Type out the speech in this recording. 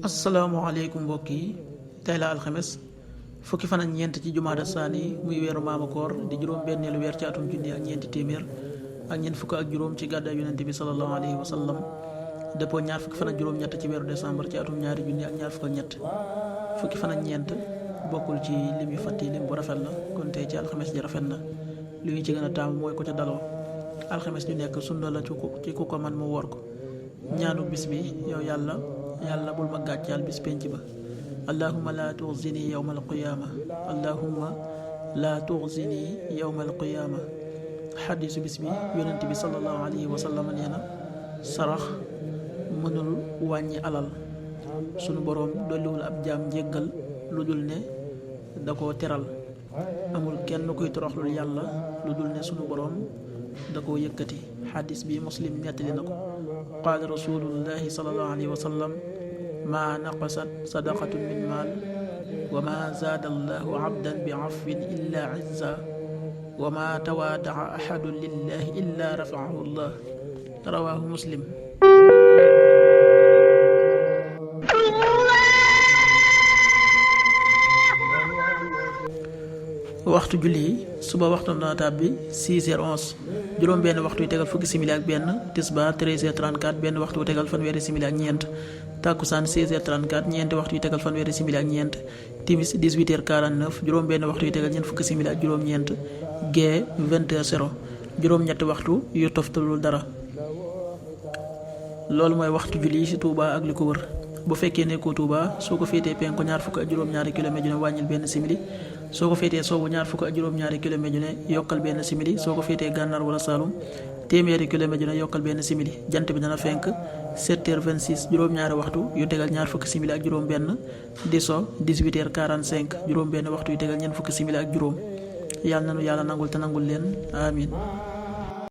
asalaamaaleykum mbokk yi tey la alxames fukki fan ak ñeent ci jumaada saani muy weeru maama koor di juróom benneelu weer ci atum junni ak ñeenti téeméer ak ñeent fukk ak juróom ci gàddaay yonente bi sallallahu alayhi wa sallam dëppoo ñaar fukki fan ak juróom ñett ci weeru décembre ci atum ñaari junni ak ñaar fukk ak ñett fukki fan ak ñeent bokkul ci lim yu fàtti lim bu rafet la kon tey ci alxames ji rafet na li ñu ci gën a taamu mooy ko ca daloo alxames ñu nekk sunna la ci ku ko man mu woor ko ñaanu bis bi yow yàlla bul ma gàccaal bis penc ba allahumma la tuxzini yawma alqiyaama allahumma la tuxzini yawma alqiyaama xadiisu bis bi yonent bi sallallahu alayhi wa sallam nee na sarax mënul wàññi alal sunu boroom dolliwul ab jaam njéggal lu dul ne da koo teral amul kenn kuy toroxlul yàlla lu dul ne sunu boroom da koo yëkkati xadis bi muslim nettali na ko qaala rasulullahi sallallahu alayhi wa sallam maa naqasat sadaqatun min maal wa maa zaada allahu abdan bi afwin illa izza wa maa tawaadaca axadun lillahi illa rafacahu llah rawaahu muslim. waxtu julli yi suba waxtu na tàbbi 6h11 juróom benn waxtu yu tegal fukki simili ak benn tisbaar 13h34 benn waxtu yu tegal fanweeri simili ak ñeent takkusaan 16h34 ñeenti waxtu yu tegal fanweeri simili ak ñeent timis 18h49 juróom benn waxtu yu tegal ñeent fukki simili ak juróom ñeent gee 20h0 juróom ñetti waxtu yu toftalul dara. loolu mooy waxtu julli yi ci Touba ak li ko wër bu fekkee nekkoo Touba soo ko féetee penku ñaar fukk ak juróom-ñaari kilomètre yu ne wàññil benn simili soo ko féetee sowwu ñaar fukk ak juróom-ñaari kilomètre yu ne yokkal benn simili soo ko féetee gànnaar wala Saalum téeméeri kilomètre yu ne yokkal benn simili jant bi dana fenk 7h26 juróom-ñaari waxtu yu tegal ñaar fukki simili ak juróom benn di so 18h45 juróom benn waxtu yu tegal ñeent fukki simili ak juróom yàlla nanu yàlla nangul te nangul leen amin